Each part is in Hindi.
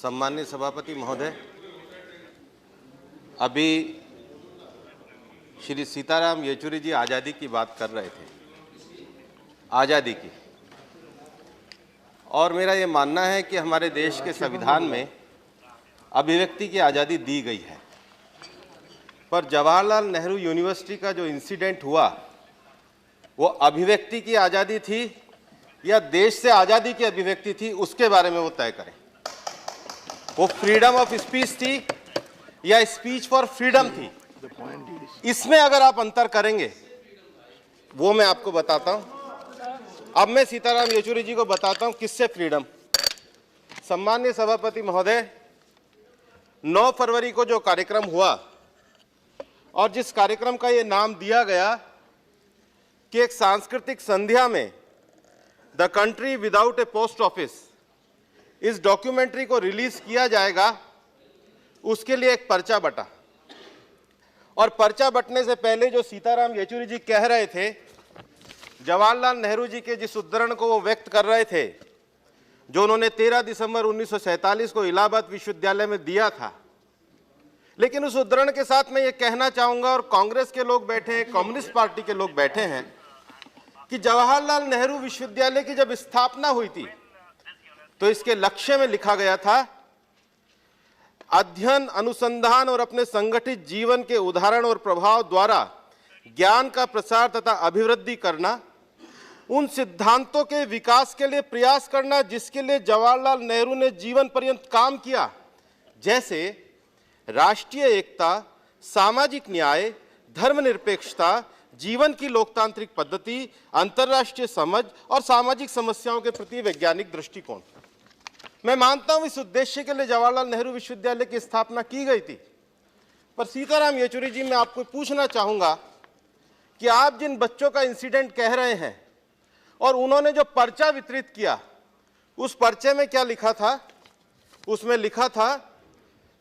सम्माननीय सभापति महोदय, अभी श्री सीताराम येचुरी जी आज़ादी की बात कर रहे थे, आज़ादी की, और मेरा ये मानना है कि हमारे देश के संविधान में अभिव्यक्ति की आज़ादी दी गई है। पर जवाहरलाल नेहरू यूनिवर्सिटी का जो इंसिडेंट हुआ वो अभिव्यक्ति की आज़ादी थी या देश से आज़ादी की अभिव्यक्ति थी, उसके बारे में वो तय करें। वो फ्रीडम ऑफ स्पीच थी या स्पीच फॉर फ्रीडम थी, इसमें अगर आप अंतर करेंगे वो मैं आपको बताता हूं। अब मैं सीताराम येचुरी जी को बताता हूं किससे फ्रीडम। सम्माननीय सभापति महोदय, 9 फरवरी को जो कार्यक्रम हुआ और जिस कार्यक्रम का ये नाम दिया गया कि एक सांस्कृतिक संध्या में the country without A post office, इस डॉक्यूमेंट्री को रिलीज किया जाएगा, उसके लिए एक पर्चा बटा। और पर्चा बटने से पहले जो सीताराम येचुरी जी कह रहे थे, जवाहरलाल नेहरू जी के जिस उद्धरण को वो व्यक्त कर रहे थे, जो उन्होंने 13 दिसंबर 1947 को इलाहाबाद विश्वविद्यालय में दिया था, लेकिन उस उद्धरण के साथ मैं ये कहना चाहूंगा, और कांग्रेस के लोग बैठे हैं, कम्युनिस्ट पार्टी के लोग बैठे हैं, कि जवाहरलाल नेहरू विश्वविद्यालय की जब स्थापना हुई थी तो इसके लक्ष्य में लिखा गया था, अध्ययन, अनुसंधान और अपने संगठित जीवन के उदाहरण और प्रभाव द्वारा ज्ञान का प्रसार तथा अभिवृद्धि करना, उन सिद्धांतों के विकास के लिए प्रयास करना जिसके लिए जवाहरलाल नेहरू ने जीवन पर्यंत काम किया, जैसे राष्ट्रीय एकता, सामाजिक न्याय, धर्मनिरपेक्षता, जीवन की लोकतांत्रिक पद्धति, अंतर्राष्ट्रीय समझ और सामाजिक समस्याओं के प्रति वैज्ञानिक दृष्टिकोण। मैं मानता हूं इस उद्देश्य के लिए जवाहरलाल नेहरू विश्वविद्यालय की स्थापना की गई थी। पर सीताराम येचुरी जी, मैं आपको पूछना चाहूंगा कि आप जिन बच्चों का इंसिडेंट कह रहे हैं और उन्होंने जो पर्चा वितरित किया, उस पर्चे में क्या लिखा था? उसमें लिखा था,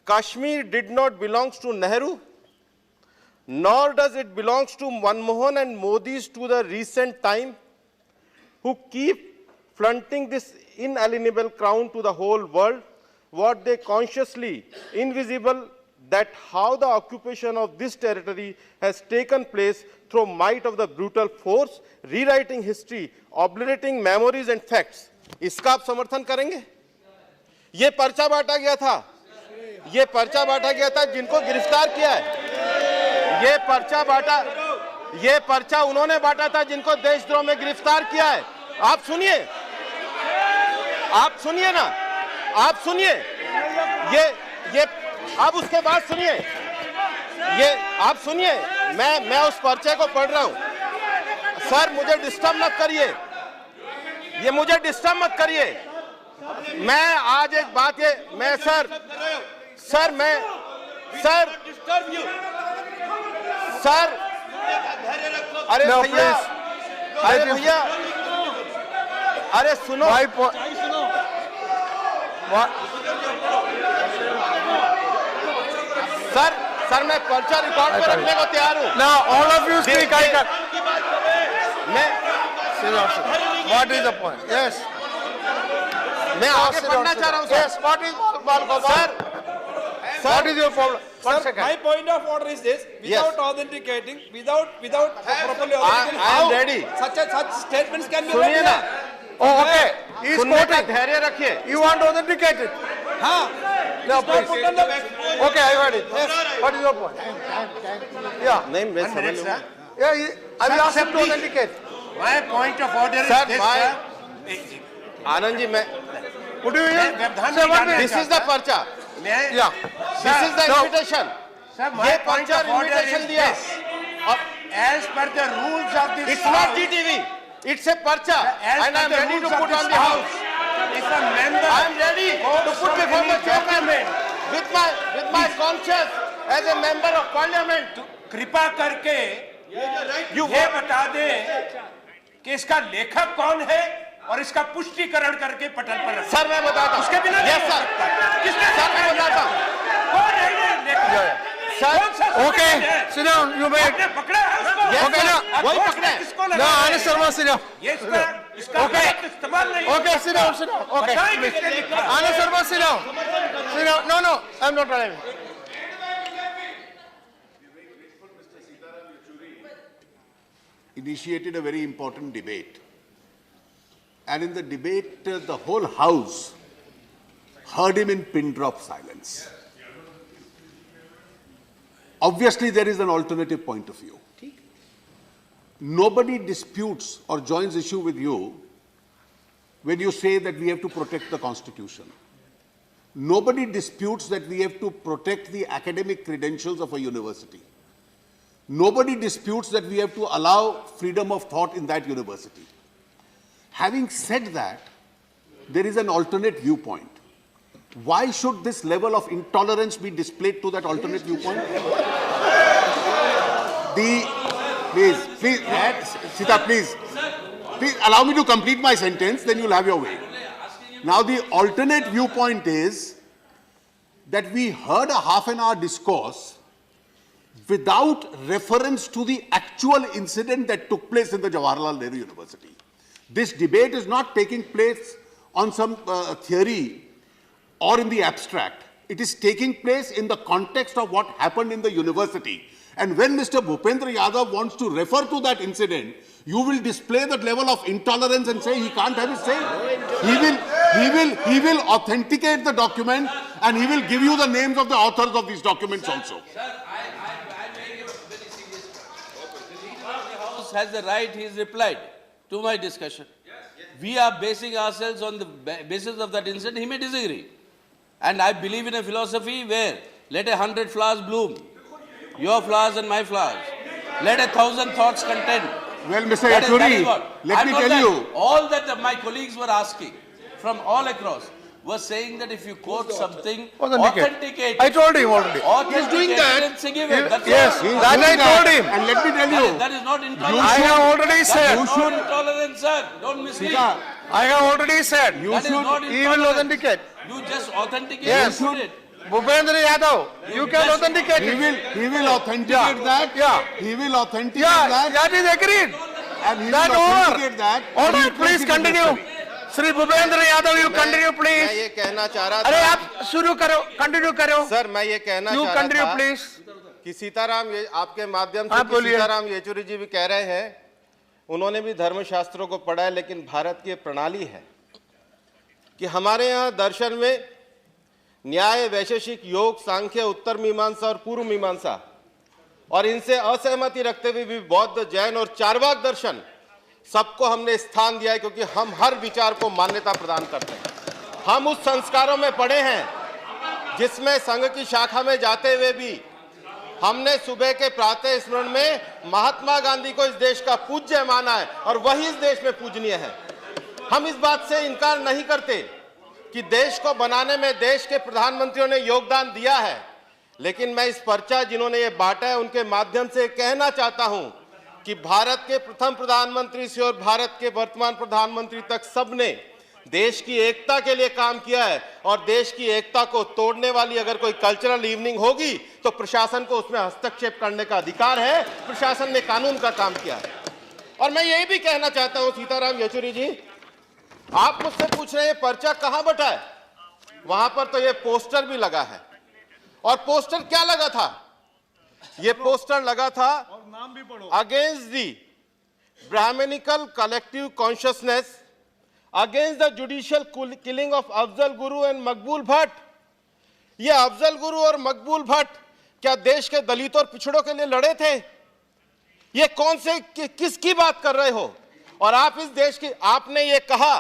Kashmir did not belongs to Nehru, nor does it belongs to Manmohan and Modi's to the recent time, who keep flaunting this inalienable crown to the whole world, what they consciously invisible that how the occupation of this territory has taken place through might of the brutal force, rewriting history, obliterating memories and facts। इसका आप समर्थन करेंगे? ये पर्चा बांटा गया था, ये पर्चा बांटा गया था जिनको गिरफ्तार किया है, ये पर्चा उन्होंने बांटा था जिनको देशद्रोह में गिरफ्तार किया है। आप सुनिए ना, आप सुनिए, ये आप उसके बाद सुनिए, ये आप सुनिए, मैं उस पर्चे को पढ़ रहा हूं। सर मुझे डिस्टर्ब मत करिए, ये मुझे डिस्टर्ब मत करिए। मैं आज एक बात ये मैं सर अरे भैया, अरे सुनो, सर मैं पर्चा रिकॉर्ड पर रखने को तैयार हूँ। Now all of you speak. What is the point? Yes. मैं आगे बढ़ना चाह रहा हूँ। Yes. What is sir, what is your problem? One second. My point of order is this: without authenticating, without properly authenticating, I am ready. Such statements can be सुनिए read. ना, Oh, okay. He is सुनने का quoting. धैर्य रखिए। You want to authenticate it? No, please. Okay, I heard it. Yes. What is your point? Yeah. नहीं, मैं समझ लूँगा। Yeah. I will ask him to authenticate. My point of order is Sir, this, sir. Anand ji, मैं Would you hear? व्यवधान Sir, नहीं one डालना minute. दिस इज द पर्चा, Yeah. This is the No. Invitation. Sir, my ये point पर्चा of order इन्विटेशन is दिया। this. As per the rules of this It's not house, GTV, it's a पर्चा, as and per I am the ready to rules of put on this the house. if a member I am ready to put before the chairman with my conscience as a member of parliament. कृपा करके ये बता दें कि इसका लेखक कौन है और इसका पुष्टिकरण करके पटल पर रखें। सर मैं बताता हूं। उसके बिना यस सर, सर मैं बताता हूं। कौन है ये लेखक? Sir Okay, sit down. You may. आपने पकड़ा है उसको? Yes, Okay, sir. ना वही पकड़े हैं। किसको No, लगा? Anand Sharma, sit down. ये इसका गलत इस्तेमाल नहीं Okay, sit down, sit down. Okay, बताएं please. किसने लिखा? Anand Sharma, sit down. Sit down. No, no, I'm not driving. Initiated a very important debate. And in the debate, the whole House heard him in pin drop silence. Obviously, there is an alternative point of view. Nobody disputes or joins issue with you when you say that we have to protect the Constitution. Nobody disputes that we have to protect the academic credentials of a university. Nobody disputes that we have to allow freedom of thought in that university. Having said that, there is an alternate viewpoint. Why should this level of intolerance be displayed to that alternate viewpoint? Please, Sita, please allow me to complete my sentence, then you'll have your way. Now, the alternate viewpoint is that we heard a half-an-hour discourse without reference to the actual incident that took place in the Jawaharlal Nehru University. This debate is not taking place on some theory or in the abstract. It is taking place in the context of what happened in the university. And when Mr. Bhupendra Yadav wants to refer to that incident, you will display that level of intolerance and say he can't have his say. He will authenticate the document and he will give you the names of the authors of these documents also. House has the right, he has replied to my discussion. We are basing ourselves on the basis of that incident. He may disagree. And I believe in a philosophy where let 100 flowers bloom. Your flowers and my flowers. Let 1,000 thoughts contend. Well, Mr. Yachuri, let me tell you. All that my colleagues were asking from all across was saying that if you quote something, authenticate. I told him already. He's doing that. Yes, that I told him. And let me tell you. That is not intolerance. I have already said. That is not intolerance, sir. Don't mislead. I have already said. That is not He will intolerance. authenticate. You just authenticate Yes. and put it. Bhupendra Yadav, you can authenticate it. He will authenticate that. Yeah. He will authenticate Yeah, that. that is agreed. And he That will over. authenticate that. All and he right, will please place it in continue. history. Shri Bhupendra Yadav, you continue, मैं please. ये कहना चाह रहा अरे था आप शुरू करो, continue करो. सर, मैं ये कहना You चाह रहा continue, था please. कि सीताराम, ये आपके माध्यम से आप कि बोलिए। सीताराम येचुरी जी भी कह रहे हैं, उन्होंने भी धर्मशास्त्रों को पढ़ा है, लेकिन भारत की प्रणाली है कि हमारे यहाँ दर्शन में न्याय, वैशेषिक, योग, सांख्य, उत्तर मीमांसा और पूर्व मीमांसा, और इनसे असहमति रखते हुए भी बौद्ध, जैन और चार्वाक दर्शन, सबको हमने स्थान दिया है, क्योंकि हम हर विचार को मान्यता प्रदान करते हैं। हम उस संस्कारों में पढ़े हैं जिसमें संघ की शाखा में जाते हुए भी हमने सुबह के प्रातः स्मरण में महात्मा गांधी को इस देश का पूज्य माना है और वही इस देश में पूजनीय है। हम इस बात से इनकार नहीं करते कि देश को बनाने में देश के प्रधानमंत्रियों ने योगदान दिया है, लेकिन मैं इस पर्चा जिन्होंने ये बांटा है उनके माध्यम से कहना चाहता हूं कि भारत के प्रथम प्रधानमंत्री से और भारत के वर्तमान प्रधानमंत्री तक सबने देश की एकता के लिए काम किया है, और देश की एकता को तोड़ने वाली अगर कोई कल्चरल इवनिंग होगी तो प्रशासन को उसमें हस्तक्षेप करने का अधिकार है। प्रशासन ने कानून का काम किया है। और मैं यही भी कहना चाहता हूं सीताराम येचुरी जी, आप मुझसे पूछ रहे हैं पर्चा कहां बटा है, वहां पर तो ये पोस्टर भी लगा है। और पोस्टर क्या लगा था? ये पोस्टर लगा था against the brahmanical collective consciousness, against the judicial killing of Afzal Guru and मकबूल भट्ट। ये अफजल गुरु और मकबूल भट्ट क्या देश के दलितों और पिछड़ों के लिए लड़े थे? ये कौन से किसकी बात कर रहे हो? और आप इस देश की, आपने ये कहा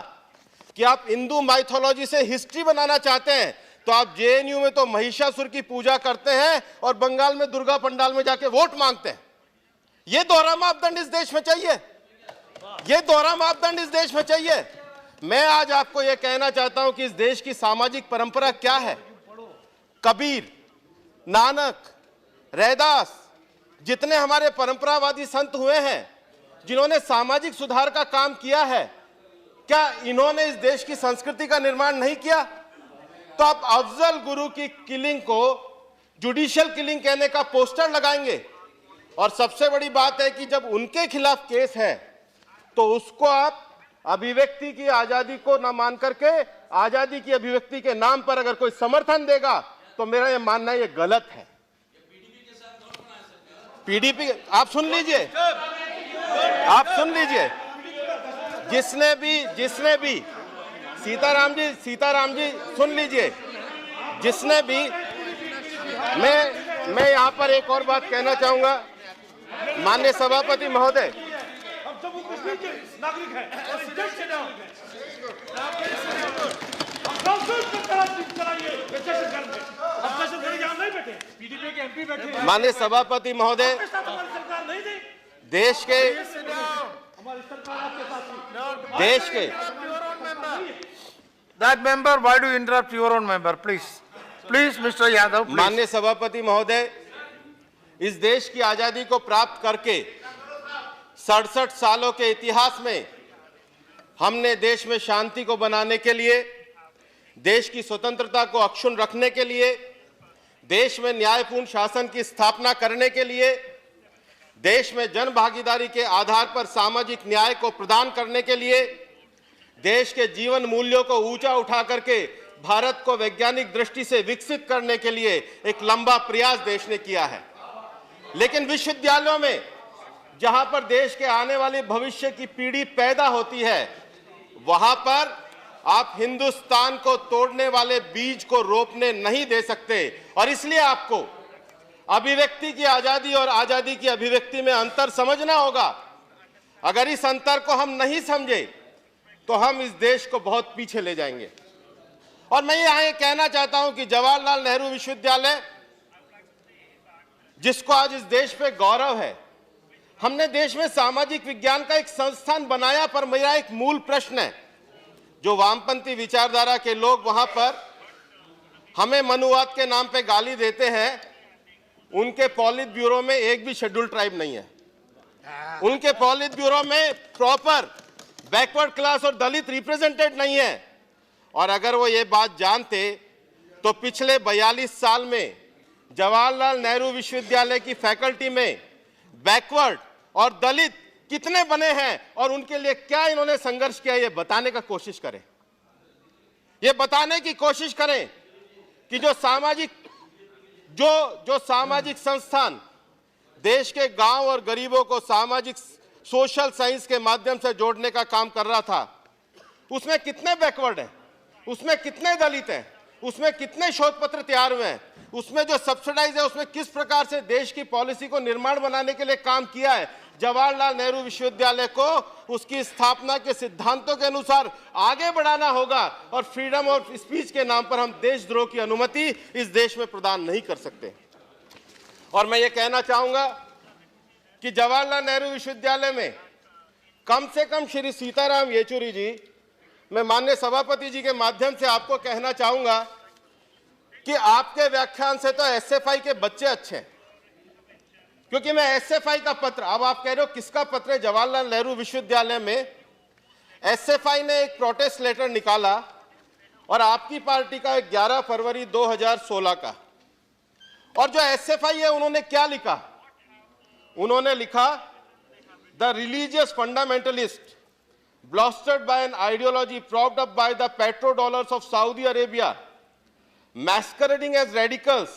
कि आप हिंदू माइथोलॉजी से हिस्ट्री बनाना चाहते हैं, तो आप जेएनयू में तो महिषासुर की पूजा करते हैं और बंगाल में दुर्गा पंडाल में जाके वोट मांगते हैं। ये दोहरा मापदंड इस देश में चाहिए, ये दोहरा मापदंड इस देश में चाहिए। मैं आज आपको यह कहना चाहता हूं कि इस देश की सामाजिक परंपरा क्या है। कबीर, नानक, रैदास, जितने हमारे परंपरावादी संत हुए हैं जिन्होंने सामाजिक सुधार का काम किया है, क्या इन्होंने इस देश की संस्कृति का निर्माण नहीं किया? तो आप अफजल गुरु की किलिंग को जुडिशियल किलिंग कहने का पोस्टर लगाएंगे। और सबसे बड़ी बात है कि जब उनके खिलाफ केस है तो उसको आप अभिव्यक्ति की आजादी को न मान करके आजादी की अभिव्यक्ति के नाम पर अगर कोई समर्थन देगा तो मेरा यह मानना ये गलत है। पीडीपी, आप सुन लीजिए, जिसने भी सीताराम जी सुन लीजिए, जिसने भी, मैं यहां पर एक और बात कहना चाहूंगा माननीय सभापति महोदय, नागरिक है, माननीय सभापति महोदय, देश के That member, why do you interrupt your own member? Please, Mr. Yadav. Please. माननीय सभापति महोदय, इस देश की आजादी को प्राप्त करके 67 सालों के इतिहास में हमने देश में शांति को बनाने के लिए, देश की स्वतंत्रता को अक्षुण्ण रखने के लिए, देश में न्यायपूर्ण शासन की स्थापना करने के लिए, देश में जन भागीदारी के आधार पर सामाजिक न्याय को प्रदान करने के लिए, देश के जीवन मूल्यों को ऊंचा उठा करके भारत को वैज्ञानिक दृष्टि से विकसित करने के लिए एक लंबा प्रयास देश ने किया है। लेकिन विश्वविद्यालयों में जहां पर देश के आने वाली भविष्य की पीढ़ी पैदा होती है, वहां पर आप हिंदुस्तान को तोड़ने वाले बीज को रोपने नहीं दे सकते। और इसलिए आपको अभिव्यक्ति की आजादी और आजादी की अभिव्यक्ति में अंतर समझना होगा। अगर इस अंतर को हम नहीं समझे तो हम इस देश को बहुत पीछे ले जाएंगे। और मैं यहां कहना चाहता हूं कि जवाहरलाल नेहरू विश्वविद्यालय, जिसको आज इस देश पे गौरव है, हमने देश में सामाजिक विज्ञान का एक संस्थान बनाया, पर मेरा एक मूल प्रश्न है, जो वामपंथी विचारधारा के लोग वहां पर हमें मनुवाद के नाम पे गाली देते हैं, उनके पॉलिट ब्यूरो में एक भी शेड्यूल ट्राइब नहीं है। उनके पॉलिट ब्यूरो में प्रॉपर बैकवर्ड क्लास और दलित रिप्रेजेंटेड नहीं है। और अगर वो ये बात जानते तो पिछले 42 साल में जवाहरलाल नेहरू विश्वविद्यालय की फैकल्टी में बैकवर्ड और दलित कितने बने हैं और उनके लिए क्या इन्होंने संघर्ष किया, ये बताने का कोशिश करें। ये बताने की कोशिश करें कि जो सामाजिक संस्थान देश के गांव और गरीबों को सामाजिक सोशल साइंस के माध्यम से जोड़ने का काम कर रहा था, उसमें कितने बैकवर्ड हैं, उसमें कितने दलित हैं, उसमें कितने शोध पत्र तैयार हुए हैं, उसमें जो सब्सिडाइज है उसमें किस प्रकार से देश की पॉलिसी को निर्माण बनाने के लिए काम किया है। जवाहरलाल नेहरू विश्वविद्यालय को उसकी स्थापना के सिद्धांतों के अनुसार आगे बढ़ाना होगा और फ्रीडम ऑफ स्पीच के नाम पर हम देशद्रोह की अनुमति इस देश में प्रदान नहीं कर सकते। और मैं ये कहना चाहूंगा कि जवाहरलाल नेहरू विश्वविद्यालय में कम से कम श्री सीताराम येचुरी जी, मैं माननीय सभापति जी के माध्यम से आपको कहना चाहूंगा कि आपके व्याख्यान से तो एसएफआई के बच्चे अच्छे हैं, क्योंकि मैं एसएफआई का पत्र, अब आप कह रहे हो किसका पत्र है, जवाहरलाल नेहरू विश्वविद्यालय में एसएफआई ने एक प्रोटेस्ट लेटर निकाला और आपकी पार्टी का 11 फरवरी 2016 का। और जो एसएफआई है उन्होंने क्या लिखा, उन्होंने लिखा, the religious fundamentalist blustered by an ideology propped up by the petrodollars of Saudi Arabia, masquerading as radicals,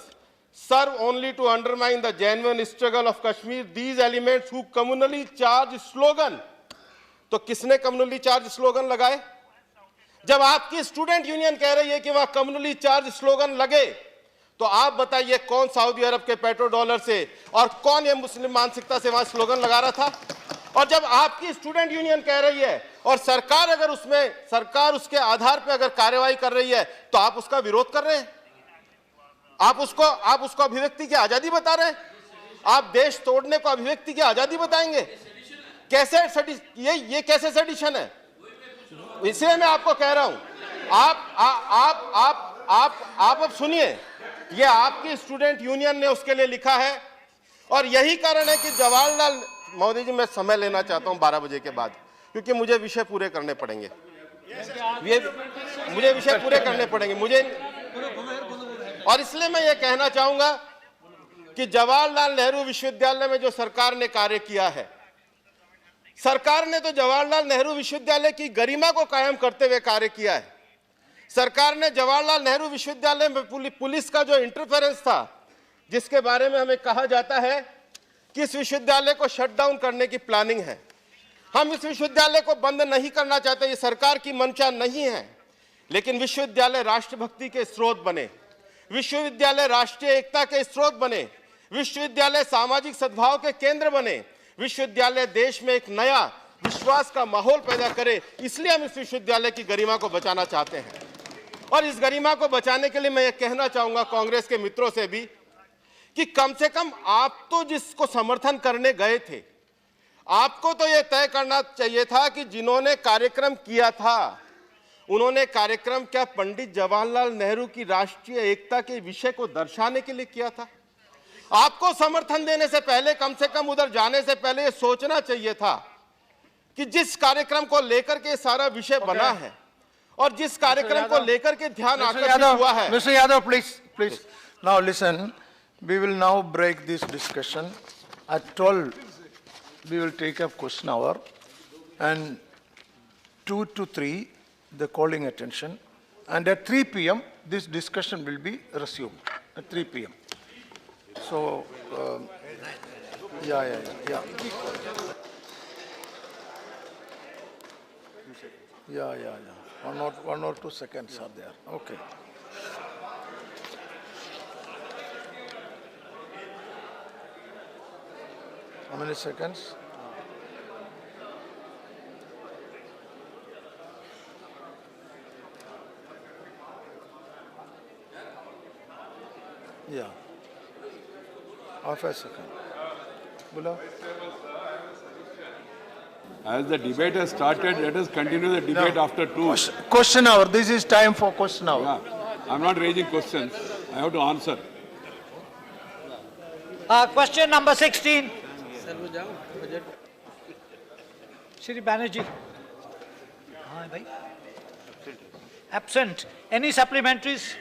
serve only to undermine the genuine struggle of Kashmir. These elements who communally charge slogan, तो किसने communally charge slogan लगाए? जब आपकी स्टूडेंट यूनियन कह रही है कि वह communally charge slogan लगे, तो आप बताइए कौन सऊदी अरब के पेट्रोडॉलर से और कौन ये मुस्लिम मानसिकता से वहां स्लोगन लगा रहा था? और जब आपकी स्टूडेंट यूनियन कह रही है और सरकार अगर उसके आधार पर अगर कार्रवाई कर रही है तो आप उसका विरोध कर रहे हैं, आप उसको अभिव्यक्ति की आजादी बता रहे हैं, आप देश तोड़ने को अभिव्यक्ति की आजादी बताएंगे? कैसे ये कैसे सेडिशन है? इसलिए मैं आपको कह रहा हूं, आप अब सुनिए, ये आपकी स्टूडेंट यूनियन ने उसके लिए लिखा है। और यही कारण है कि जवाहरलाल, मोदी जी मैं समय लेना चाहता हूं 12 बजे के बाद, क्योंकि मुझे विषय पूरे करने पड़ेंगे, मुझे विषय पूरे करने पड़ेंगे मुझे। और इसलिए मैं ये कहना चाहूंगा कि जवाहरलाल नेहरू विश्वविद्यालय में जो सरकार ने कार्य किया है, सरकार ने तो जवाहरलाल नेहरू विश्वविद्यालय की गरिमा को कायम करते हुए कार्य किया है। सरकार ने जवाहरलाल नेहरू विश्वविद्यालय में पुलिस का जो इंटरफेरेंस था, जिसके बारे में हमें कहा जाता है कि इस विश्वविद्यालय को शटडाउन करने की प्लानिंग है। हम इस विश्वविद्यालय को बंद नहीं करना चाहते, ये सरकार की मंशा नहीं है, लेकिन विश्वविद्यालय राष्ट्रभक्ति के स्रोत बने, विश्वविद्यालय राष्ट्रीय एकता के स्रोत बने, विश्वविद्यालय सामाजिक सद्भाव के केंद्र बने, विश्वविद्यालय देश में एक नया विश्वास का माहौल पैदा करे। इसलिए हम इस विश्वविद्यालय की गरिमा को बचाना चाहते हैं। और इस गरिमा को बचाने के लिए मैं ये कहना चाहूंगा कांग्रेस के मित्रों से भी कि कम से कम आप तो जिसको समर्थन करने गए थे, आपको तो यह तय करना चाहिए था कि जिन्होंने कार्यक्रम किया था, उन्होंने कार्यक्रम क्या पंडित जवाहरलाल नेहरू की राष्ट्रीय एकता के विषय को दर्शाने के लिए किया था? आपको समर्थन देने से पहले, कम से कम उधर जाने से पहले, यह सोचना चाहिए था कि जिस कार्यक्रम को लेकर के सारा विषय बना है और जिस कार्यक्रम को लेकर के ध्यान आकर्षित हुआ है। Mr. Yadav, please. Now listen, we will now break this discussion. At 12, we will take up question hour, and 2 to 3, the calling attention, and at 3 p.m. this discussion will be resumed at 3 p.m. So, yeah. One or 2 seconds are there. Okay. How many seconds? Yeah. Half a second. Bula. As the debate has started, let us continue the debate after 2. Question hour. This is time for question hour. Yeah. I'm not raising questions. I have to answer. Question number 16. Shri Banerjee. Absent. Any supplementaries?